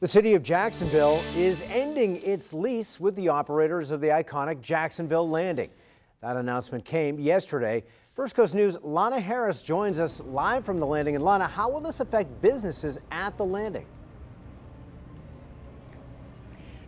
The city of Jacksonville is ending its lease with the operators of the iconic Jacksonville Landing. That announcement came yesterday. First Coast News' Lana Harris joins us live from the landing. And Lana, how will this affect businesses at the landing?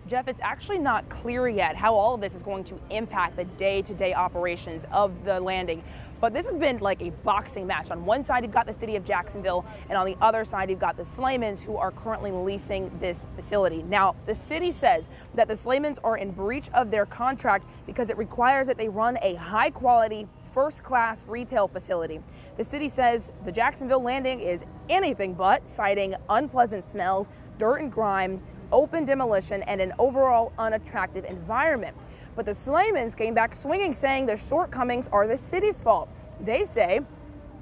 Jeff, it's actually not clear yet how all of this is going to impact the day-to-day operations of the landing. But this has been like a boxing match. On one side, you've got the city of Jacksonville, and on the other side, you've got the Slaymans, who are currently leasing this facility. Now, the city says that the Slaymans are in breach of their contract because it requires that they run a high-quality, first-class retail facility. The city says the Jacksonville Landing is anything but, citing unpleasant smells, dirt and grime, open demolition, and an overall unattractive environment. But the Slaymans came back swinging, saying their shortcomings are the city's fault. They say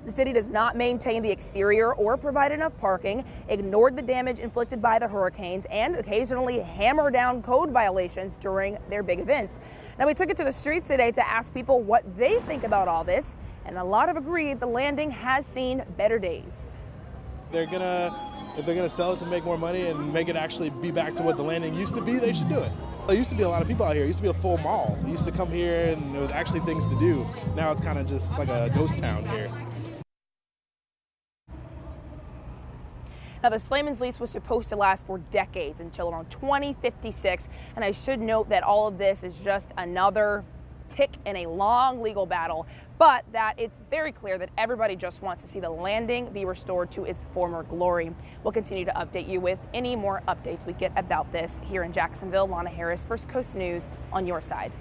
the city does not maintain the exterior or provide enough parking, ignored the damage inflicted by the hurricanes, and occasionally hammer down code violations during their big events. Now, we took it to the streets today to ask people what they think about all this, and a lot have agreed the landing has seen better days. If they're gonna sell it to make more money and make it actually be back to what the landing used to be, they should do it. There used to be a lot of people out here. It used to be a full mall. You used to come here and there was actually things to do. Now it's kind of just like a ghost town here. Now, the Slaymans lease was supposed to last for decades until around 2056. And I should note that all of this is just another tick in a long legal battle, but that it's very clear that everybody just wants to see the landing be restored to its former glory. We'll continue to update you with any more updates we get about this here in Jacksonville. Lana Harris, First Coast News, on your side.